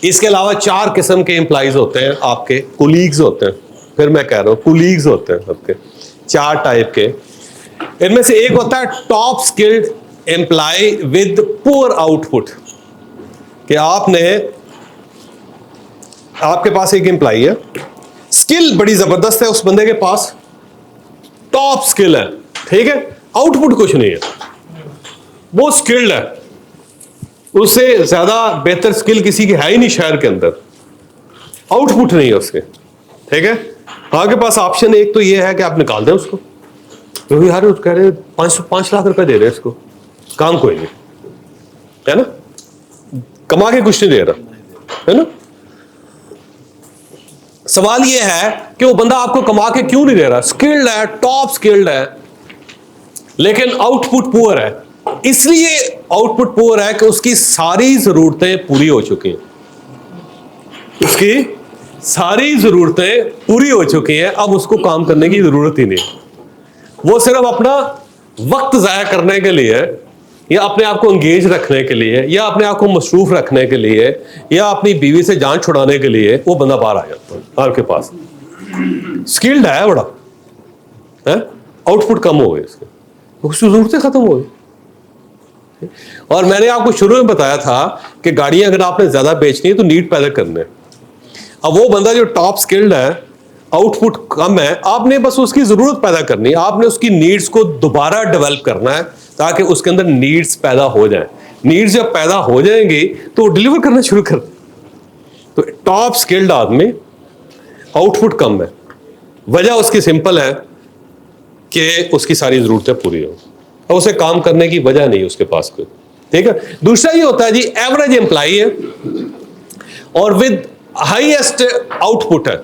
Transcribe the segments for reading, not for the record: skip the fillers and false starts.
اس کے علاوہ 4 قسم کے امپلائیز ہوتے ہیں آپ کے, کولیگز ہوتے ہیں, پھر میں کہہ رہا ہوں کولیگز ہوتے ہیں آپ کے 4 ٹائپ کے. ان میں سے ایک ہوتا ہے ٹاپ اسکلڈ امپلائی ود پور آؤٹ پٹ, کہ آپ کے پاس ایک امپلائی ہے, اسکل بڑی زبردست ہے اس بندے کے پاس, ٹاپ اسکل ہے, ٹھیک ہے, آؤٹ پٹ کچھ نہیں ہے, وہ اسکلڈ ہے, اس سے زیادہ بہتر اسکل کسی کی ہے ہی نہیں شہر کے اندر, آؤٹ پٹ نہیں ہے اس کے, ٹھیک ہے. آپ کے پاس آپشن ایک تو یہ ہے کہ آپ نکال دیں اس کو, کیونکہ یار کہہ رہے 5 لاکھ روپے دے رہے اس کو, کام کوئی نہیں ہے نا, کما کے کچھ نہیں دے رہا ہے نا. سوال یہ ہے کہ وہ بندہ آپ کو کما کے کیوں نہیں دے رہا, اسکلڈ ہے, ٹاپ اسکلڈ ہے, لیکن آؤٹ پٹ پور ہے. اس لیے آؤٹ پٹ پور ہے کہ اس کی ساری ضرورتیں پوری ہو چکی ہیں, اس کی ساری ضرورتیں پوری ہو چکی ہیں, اب اس کو کام کرنے کی ضرورت ہی نہیں. وہ صرف اپنا وقت ضائع کرنے کے لیے, یا اپنے آپ کو انگیج رکھنے کے لیے, یا اپنے آپ کو مصروف رکھنے کے لیے, یا اپنی بیوی سے جان چھڑانے کے لیے وہ بندہ باہر آ جاتا ہے آپ کے پاس. اسکلڈ ہے بڑا, آؤٹ پٹ کم ہو گئی, اس کی ضرورتیں ختم ہو گئی. اور میں نے آپ کو شروع میں بتایا تھا کہ گاڑیاں اگر آپ نے زیادہ بیچنی ہے تو نیڈ پیدا کرنے. اب وہ بندہ جو ٹاپ اسکلڈ ہے, آؤٹ پٹ کم ہے, آپ نے بس اس کی ضرورت پیدا کرنی ہے, آپ نے اس کی نیڈز کو دوبارہ ڈیولپ کرنا ہے تاکہ اس کے اندر نیڈز پیدا ہو جائیں. نیڈز جب پیدا ہو جائیں گی تو وہ ڈیلیور کرنا شروع کر. تو ٹاپ اسکلڈ آدمی, آؤٹ پٹ کم ہے, وجہ اس کی سمپل ہے کہ اس کی ساری ضرورتیں پوری ہوں, اور اسے کام کرنے کی وجہ نہیں اس کے پاس کوئی, ٹھیک ہے. دوسرا یہ ہوتا ہے جی ایوریج امپلائی ہے اور ود ہائیسٹ آؤٹ پٹ ہے,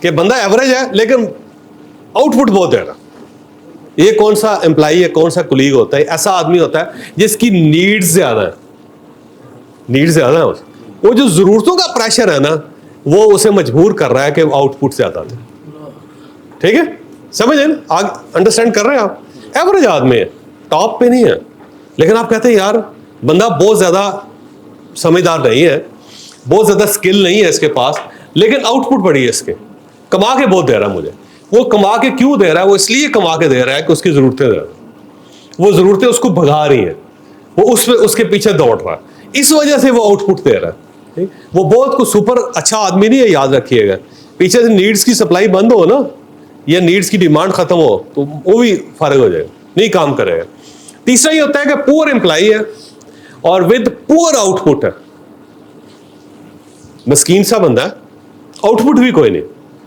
کہ بندہ ایوریج ہے لیکن آؤٹ پٹ بہت ہے. یہ کون سا امپلائی ہے, کون سا کولیگ ہوتا ہے؟ ایسا آدمی ہوتا ہے جس کی نیڈز زیادہ ہے, نیڈز زیادہ ہے, وہ جو ضرورتوں کا پریشر ہے نا وہ اسے مجبور کر رہا ہے کہ آؤٹ پٹ زیادہ دے, ٹھیک ہے. سمجھیں نا, انڈرسٹینڈ کر رہے ہیں آپ؟ ایوریج آدمی ہے, ٹاپ پہ نہیں ہے, لیکن آپ کہتے ہیں یار بندہ بہت زیادہ سمجھدار نہیں ہے, بہت زیادہ اسکل نہیں ہے اس کے پاس, لیکن آؤٹ پٹ بڑی ہے اس کے, کما کے بہت دے رہا ہے مجھے. وہ کما کے کیوں دے رہا ہے؟ وہ اس لیے کما کے دے رہا ہے کہ اس کی ضرورتیں دے رہا ہے, وہ ضرورتیں اس کو بھگا رہی ہیں, وہ اس کے پیچھے دوڑ رہا ہے, اس وجہ سے وہ آؤٹ پٹ دے رہا ہے. وہ بہت کوئی سپر اچھا آدمی نہیں ہے, یاد رکھیے گا. پیچھے سے نیڈز کی سپلائی بند ہو نا, یا نیڈز کی ڈیمانڈ ختم ہو تو وہ بھی فارغ ہو جائے گا, نہیں کام کرے گا. تیسرا یہ ہوتا ہے کہ پور امپلائی ہے اور ود پور آؤٹ پٹ ہے, مسکین سا بندہ ہے, آؤٹ پٹ بھی کوئی نہیں.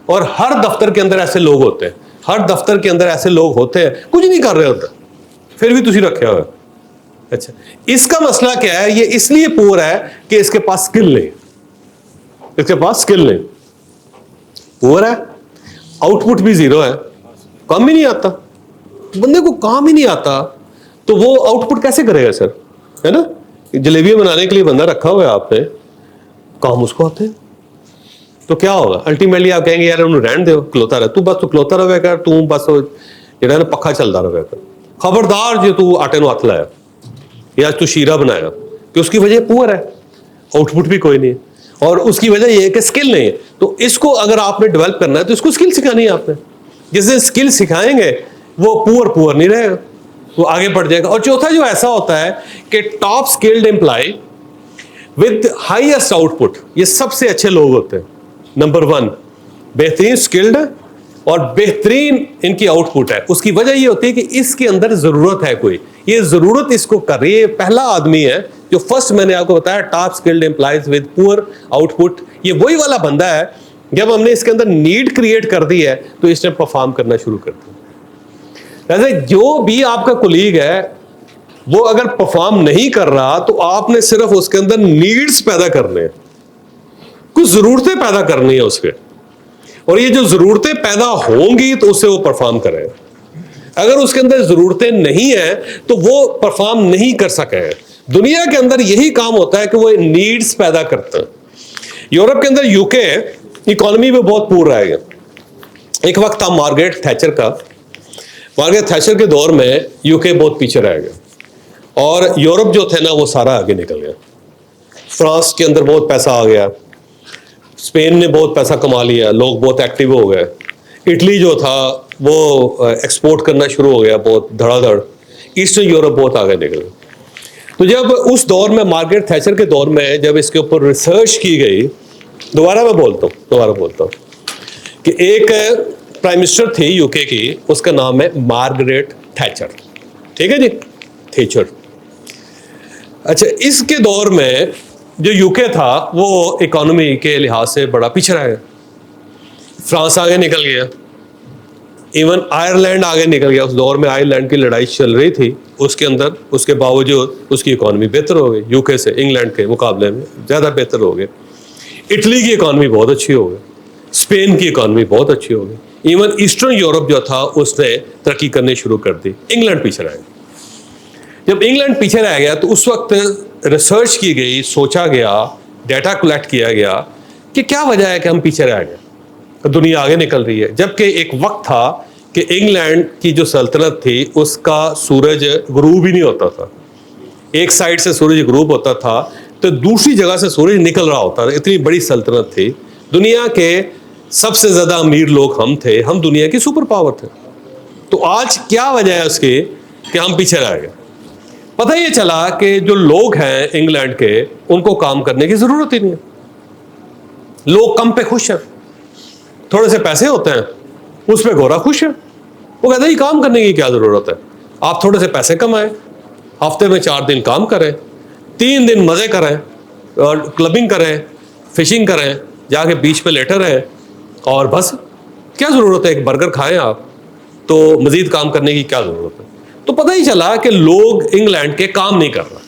اور ہر دفتر کے اندر ایسے لوگ ہوتے ہیں, ہر دفتر کے اندر ایسے لوگ ہوتے ہیں, کچھ نہیں کر رہے ہوتے پھر بھی تسی رکھے ہوئے. اچھا, اس کا مسئلہ کیا ہے؟ یہ اس لیے پور ہے کہ اس کے پاس اسکل نہیں, اس کے پاس اسکل نہیں, پور ہے, آؤٹ پٹ بھی زیرو ہے, کام ہی نہیں آتا, بندے کو کام ہی نہیں آتا تو وہ آؤٹ پٹ کیسے کرے گا سر, ہے نا. جلیبیاں بنانے کے لیے بندہ رکھا ہوا ہے آپ نے, کام اس کو آتے ہیں, تو کیا ہوگا؟ الٹیمیٹلی آپ کہیں گے یار انہوں رہن دو, کھلوتا رہ, تو بس تو کھلوتا رہے کر, تو بس جہاں نا پکھا چلتا رہے کر. خبردار جو تو آٹے نو ہاتھ لایا یا تو شیرہ بنایا, کہ اس کی وجہ پور ہے, آؤٹ پٹ بھی کوئی نہیں ہے, اور اس کی وجہ یہ ہے کہ اسکل نہیں ہے. تو اس کو اگر آپ نے ڈیولپ کرنا ہے تو اس کو اسکل سکھانی ہے آپ نے. جس دن اسکل سکھائیں گے وہ پور نہیں رہے گا, وہ آگے بڑھ جائے گا. اور چوتھا جو ایسا ہوتا ہے کہ top skilled employee with highest output, یہ سب سے اچھے لوگ ہوتے ہیں. نمبر 1 بہترین اسکلڈ ہے اور بہترین ان کی آؤٹ پٹ ہے. اس کی وجہ یہ ہوتی ہے کہ اس کے اندر ضرورت ہے, کوئی یہ ضرورت اس کو کر رہی ہے. پہلا آدمی ہے جو فرسٹ میں نے آپ کو بتایا ٹاپ اسکلڈ امپلائیز ود پور آؤٹ پٹ, یہ وہی والا بندہ ہے جب ہم نے اس کے اندر نیڈ کریٹ کر دی ہے تو اس نے پرفارم کرنا شروع کر دیا. ویسے جو بھی آپ کا کولیگ ہے وہ اگر پرفارم نہیں کر رہا تو آپ نے صرف اس کے اندر نیڈز پیدا کرنے ہیں, کچھ ضرورتیں پیدا کرنی ہے اس کے, اور یہ جو ضرورتیں پیدا ہوں گی تو اس سے وہ پرفارم کرے گا. اگر اس کے اندر ضرورتیں نہیں ہیں تو وہ پرفارم نہیں کر سکے. دنیا کے اندر یہی کام ہوتا ہے کہ وہ نیڈز پیدا کرتے ہیں. یورپ کے اندر UK اکانومی میں بہت پور رہے گا. ایک وقت تھا مارگریٹ تھیچر کا, مارگریٹ تھیچر کے دور میں UK بہت پیچھے رہ گیا اور یورپ جو تھے نا وہ سارا آگے نکل گیا. فرانس کے اندر بہت پیسہ آ گیا, اسپین نے بہت پیسہ کما لیا, لوگ بہت ایکٹیو ہو گئے, اٹلی جو تھا وہ ایکسپورٹ کرنا شروع ہو گیا بہت دھڑا دھڑ, ایسٹرن یورپ بہت آگے نکل گئے. تو جب اس دور میں مارگریٹ تھیچر کے دور میں جب اس کے اوپر ریسرچ کی گئی, دوبارہ میں بولتا ہوں کہ ایک پرائم منسٹر تھی یو کے کی, اس کا نام ہے مارگریٹ تھیچر, ٹھیک ہے جی, تھیچر. اچھا, اس کے دور میں جو یو کے تھا وہ اکانومی کے لحاظ سے بڑا پیچھے رہ گیا. فرانس آگے نکل گیا, ایون آئرلینڈ آگے نکل گیا. اس دور میں آئرلینڈ کی لڑائی چل رہی تھی, اس کے اندر اس کے باوجود اس کی اکانومی بہتر ہو گئی, یو کے سے انگلینڈ کے مقابلے میں زیادہ بہتر ہو گئی. اٹلی کی اکانومی بہت اچھی ہو گئی, اسپین کی اکانومی بہت اچھی ہو گئی, ایون ایسٹرن یورپ جو تھا اس نے ترقی کرنی شروع کر دی. انگلینڈ پیچھے رہ گیا. جب انگلینڈ پیچھے رہ گیا تو اس وقت ریسرچ کی گئی, سوچا گیا, ڈیٹا کلیکٹ کیا گیا کہ کیا وجہ ہے کہ ہم پیچھے رہ گئے, دنیا آگے نکل رہی ہے. جبکہ ایک وقت تھا کہ انگلینڈ کی جو سلطنت تھی اس کا سورج غروب ہی نہیں ہوتا تھا. ایک سائڈ سے سورج غروب ہوتا تھا تو دوسری جگہ سے سورج نکل رہا ہوتا تھا. اتنی بڑی سلطنت تھی, دنیا کے سب سے زیادہ امیر لوگ ہم تھے, ہم دنیا کی سپر پاور تھے. تو آج کیا وجہ ہے اس کی کہ ہم پیچھے رہ گئے؟ پتہ یہ چلا کہ جو لوگ ہیں انگلینڈ کے ان کو کام کرنے کی ضرورت ہی نہیں ہے. لوگ کم پہ خوش ہیں, تھوڑے سے پیسے ہوتے ہیں اس پہ گورا خوش ہے. وہ کہتے ہیں یہ کام کرنے کی کیا ضرورت ہے, آپ تھوڑے سے پیسے کمائیں, ہفتے میں 4 دن کام کریں, 3 دن مزے کریں, اور کلبنگ کریں, فشنگ کریں, جا کے بیچ پہ لیٹر رہیں, اور بس کیا ضرورت ہے, ایک برگر کھائیں آپ, تو مزید کام کرنے کی کیا ضرورت ہے. تو پتہ ہی چلا کہ لوگ انگلینڈ کے کام نہیں کر رہے.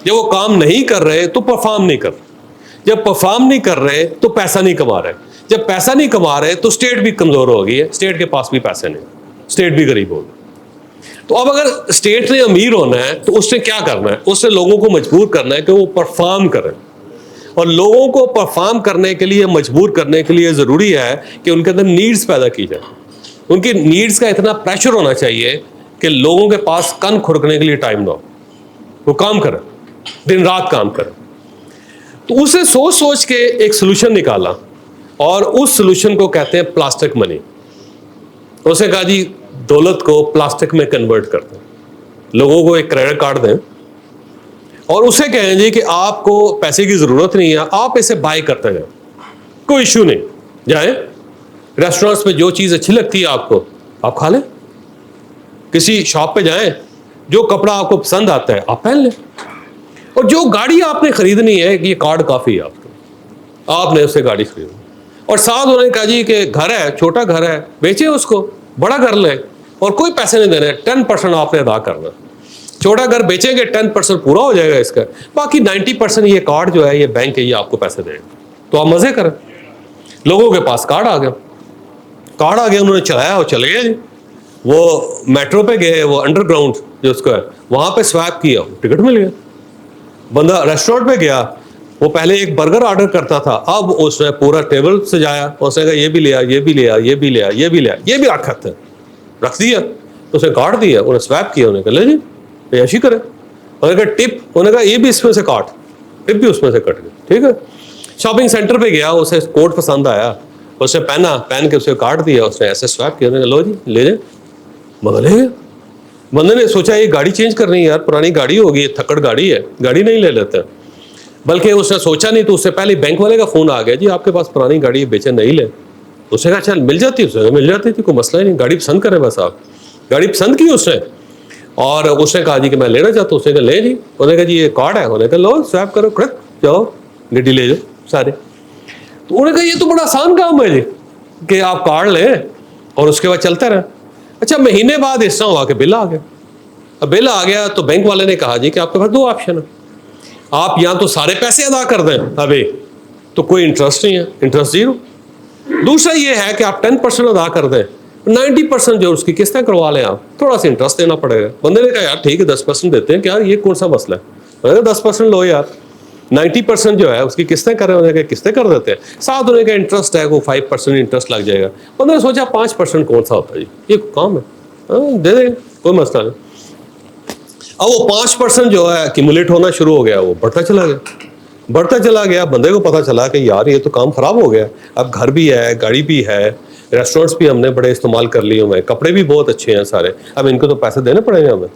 جب وہ کام نہیں کر رہے تو پرفارم نہیں کر رہے, جب پرفارم نہیں کر رہے تو پیسہ نہیں کما رہے, جب پیسہ نہیں کما رہے تو اسٹیٹ بھی کمزور ہو گئی ہے, اسٹیٹ کے پاس بھی پیسے نہیں, اسٹیٹ بھی غریب ہو گئی. تو اب اگر اسٹیٹ نے امیر ہونا ہے تو اس نے کیا کرنا ہے, اس نے لوگوں کو مجبور کرنا ہے کہ وہ پرفارم کریں. اور لوگوں کو پرفارم کرنے کے لیے, مجبور کرنے کے لیے ضروری ہے کہ ان کے اندر نیڈز پیدا کی جائے. ان کی نیڈز کا اتنا پریشر ہونا چاہیے کہ لوگوں کے پاس کن کھرکنے کے لیے ٹائم نہ ہو, وہ کام کریں, دن رات کام کریں. تو اسے سوچ سوچ کے ایک سلوشن نکالا, اور اس سلوشن کو کہتے ہیں پلاسٹک منی. اسے کہا جی دولت کو پلاسٹک میں کنورٹ کر دیں, لوگوں کو ایک کریڈٹ کارڈ دیں اور اسے کہیں جی کہ آپ کو پیسے کی ضرورت نہیں ہے, آپ اسے بائی کرتے جائیں, کوئی ایشو نہیں, جائیں ریسٹورینٹس میں جو چیز اچھی لگتی ہے آپ کو آپ کھا لیں, کسی شاپ پہ جائیں, جو کپڑا آپ کو پسند آتا ہے آپ پہن لیں, اور جو گاڑی آپ نے خریدنی ہے یہ کارڈ کافی ہے آپ کو, آپ نے اسے گاڑی خریدنی. اور ساتھ انہوں نے کہا جی کہ گھر ہے, چھوٹا گھر ہے, بیچیں اس کو, بڑا گھر لیں, اور کوئی پیسے نہیں دینے, 10% آپ نے ادا کرنا. چھوٹا گھر بیچیں گے 10% پورا ہو جائے گا اس کا, باقی 90% یہ کارڈ جو ہے, یہ بینک ہے, یہ آپ کو پیسے دے گا, تو آپ مزے کریں. لوگوں کے پاس کارڈ آ گیا, انہوں نے چلایا اور چلے گئے. وہ میٹرو پہ گئے, وہ انڈر گراؤنڈ جو اس کا ہے وہاں پہ سوائپ کیا, ٹکٹ مل گیا. بندہ ریسٹورینٹ پہ گیا, وہ پہلے ایک برگر آرڈر کرتا تھا, اب اس نے پورا ٹیبل سجایا, اس نے کہا یہ بھی لیا, یہ بھی لیا, یہ بھی لیا, یہ بھی لیا, یہ بھی رکھ دیا. اس نے کاٹ دیا, انہیں سوائپ کیا, انہیں کہا لے جی عیاشی کرے. انہوں نے کہا ٹپ, انہوں نے کہا یہ بھی اس میں سے کاٹ, ٹپ بھی اس میں سے کٹ گئی, ٹھیک ہے. شاپنگ سینٹر پہ گیا, اسے کوٹ پسند آیا, اس نے پہنا, پہن کے اسے کاٹ دیا, اس نے ایسے سوائپ کیا, انہوں نے کہا لو جی لے جائیں, مگر لے گئے. بندے نے سوچا یہ گاڑی چینج کرنی ہے یار, پرانی گاڑی ہوگی, یہ تھکڑ گاڑی ہے, گاڑی نہیں لے لیتے. بلکہ اس نے سوچا نہیں تو اس سے پہلے بینک والے کا فون آ گیا, جی آپ کے پاس پرانی گاڑی ہے, بیچے نہیں لے. اس نے کہا چل مل جاتی, اس نے مل جاتی تھی, کوئی مسئلہ ہی نہیں, گاڑی پسند کرے بس. آپ گاڑی پسند کی اس نے, اور اس نے کہا جی کہ میں لینا چاہتا ہوں. اس نے کہا لے جی. انہوں نے کہا جی یہ کارڈ ہے, انہوں نے کہا لو سوائپ کرو, کڑک جاؤ گڈی لے جاؤ سارے. تو انہوں نے کہا یہ تو بڑا آسان کام ہے جی کہ آپ کارڈ لیں اور اس کے بعد چلتے رہیں. اچھا مہینے بعد اس طرح ہوا کہ بل آ گیا. اب بل آ گیا تو بینک والے نے کہا جی کہ آپ کے پاس 2 آپشن ہیں, آپ یا تو سارے پیسے ادا کر دیں ابھی تو کوئی انٹرسٹ نہیں ہے, انٹرسٹ 0. دوسرا یہ ہے کہ آپ 10% ادا کر دیں, 90% جو اس کی قسطیں کروا لیں, آپ تھوڑا سا انٹرسٹ دینا پڑے گا. بندے نے کہا یار ٹھیک ہے 10% دیتے ہیں, کہ یار یہ کون سا مسئلہ ہے, 10% لو یار, 90% جو ہے اس کی قسطیں کریں. انہوں نے کہا قسطیں کر دیتے ہیں, ساتھ انہوں نے کہا انٹرسٹ ہے, وہ 5% انٹرسٹ لگ جائے گا. بندے نے سوچا 5% کون سا ہوتا ہے جی, یہ کام ہے, دے دیں کوئی مسئلہ نہیں. اب وہ 5% جو ہے ایکومولیٹ ہونا شروع ہو گیا, وہ بڑھتا چلا گیا. بڑھتا چلا گیا, بندے کو پتا چلا کہ یار یہ تو کام خراب ہو گیا, اب گھر بھی ہے, گاڑی بھی ہے, ریسٹورینٹس بھی ہم نے بڑے استعمال کر لیے ہوئے ہیں, کپڑے بھی بہت اچھے ہیں سارے, اب ان کو تو پیسے دینے پڑیں گے ہمیں,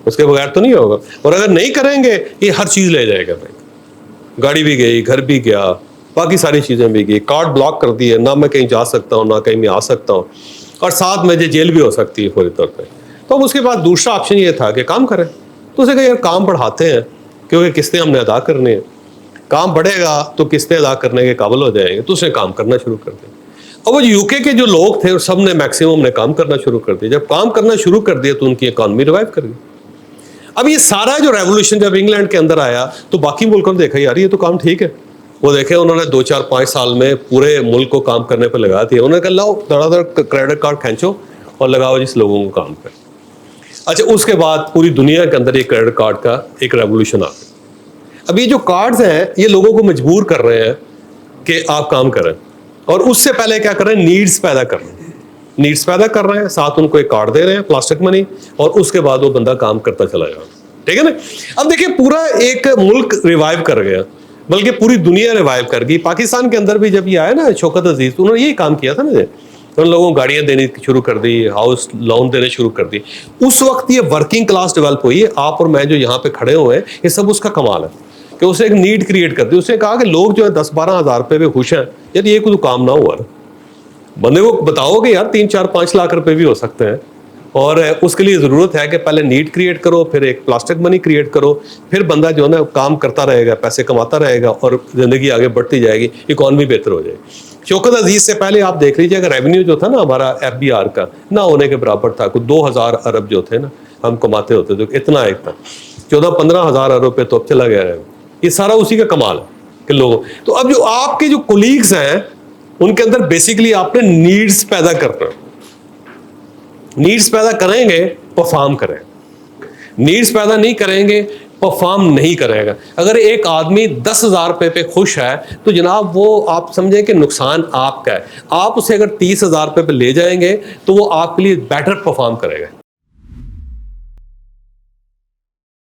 اس کے بغیر تو نہیں ہوگا. اور اگر نہیں کریں گے یہ ہر چیز لے جائے گا بھائی, گاڑی بھی گئی, گھر بھی گیا, باقی ساری چیزیں بھی گئی, کارڈ بلاک کر دی ہے, نہ میں کہیں جا سکتا ہوں نہ کہیں میں آ سکتا ہوں, اور ساتھ میں جیل بھی ہو سکتی ہے فوری طور پہ. تو اب اس کے بعد دوسرا آپشن یہ تھا کہ کام کریں. تو اسے کہ یار کام بڑھاتے ہیں کیونکہ قسطیں ہم نے ادا کرنی ہیں, کام بڑھے گا تو قسطیں ادا کرنے کے قابل ہو جائیں گے, تو اسے کام کرنا شروع کر دیا. اور وہ یو کے جو لوگ تھے سب نے میکسیمم نے کام کرنا شروع کر دیا. جب کام کرنا شروع کر دیا تو ان کی اکانومی ریوائیو کر گئی. اب یہ سارا جو ریولوشن جب انگلینڈ کے اندر آیا تو باقی ملکوں نے دیکھا یار یہ تو کام ٹھیک ہے. وہ دیکھیں انہوں نے 2-4-5 سال میں پورے ملک کو کام کرنے پہ لگا دیا. انہوں نے کہا لاؤ دڑا دڑ کریڈٹ کارڈ کھینچو اور لگاؤ جس لوگوں کو کام پہ. اچھا اس کے بعد پوری دنیا کے اندر یہ کریڈٹ کارڈ کا ایک ریولوشن آ گیا. اب یہ جو کارڈز ہیں یہ لوگوں کو مجبور کر رہے ہیں کہ آپ کام کریں, اور اس سے پہلے کیا کر رہے ہیں, نیڈز پیدا کر رہے ہیں, نیڈز پیدا کر رہے ہیں, ساتھ ان کو ایک کارڈ دے رہے ہیں پلاسٹک منی, اور اس کے بعد وہ بندہ کام کرتا چلا جائے. ٹھیک ہے نا. اب دیکھیں پورا ایک ملک ریوائیو کر گیا, بلکہ پوری دنیا ریوائیو کر گئی. پاکستان کے اندر بھی جب یہ آیا نا شوکت عزیز, انہوں نے یہی کام کیا تھا نا, ان لوگوں کو گاڑیاں دینی شروع کر دی, ہاؤس لون دینے شروع کر دی. اس وقت یہ ورکنگ کلاس ڈیولپ ہوئی ہے. آپ اور میں جو یہاں پہ کھڑے ہوئے ہیں یہ سب اس کا کمال ہے کہ اسے ایک نیڈ کریٹ کر دی. اس نے کہا کہ لوگ جو ہے 10-12 ہزار روپے پہ خوش ہیں, یار یہ کوئی کام نہ ہوا نا, بندے کو بتاؤ کہ یار 3-4-5 لاکھ روپے بھی ہو سکتے ہیں, اور اس کے لیے ضرورت ہے کہ پہلے نیڈ کریٹ کرو, پھر ایک پلاسٹک منی کریٹ کرو, پھر بندہ جو ہے نا کام کرتا رہے گا, پیسے کماتا رہے گا, اور زندگی آگے بڑھتی جائے گی, اکانومی بہتر ہو جائے گی. شوکت عزیز سے پہلے آپ دیکھ لیجیے اگر ریونیو جو تھا نا ہمارا ایف بی آر کا نہ ہونے کے برابر تھا, کوئی 2000 ارب جو تھے نا ہم کماتے ہوتے تھے, اتنا ایک تھا 14-15 ہزار ارب پہ تو اب چلا گیا ہے. یہ سارا اسی کا کمال ہے کہ لوگوں. تو اب جو آپ کے جو کولیگز ہیں ان کے اندر بیسیکلی آپ نے نیڈز پیدا کرنا, نیڈز پیدا کریں گے پرفارم کریں, نیڈز پیدا نہیں کریں گے پرفارم نہیں کرے گا. اگر ایک آدمی 10,000 روپے پہ خوش ہے تو جناب وہ آپ سمجھیں کہ نقصان آپ کا ہے. آپ اسے اگر 30,000 روپے پہ لے جائیں گے تو وہ آپ کے لیے بیٹر پرفارم کرے گا.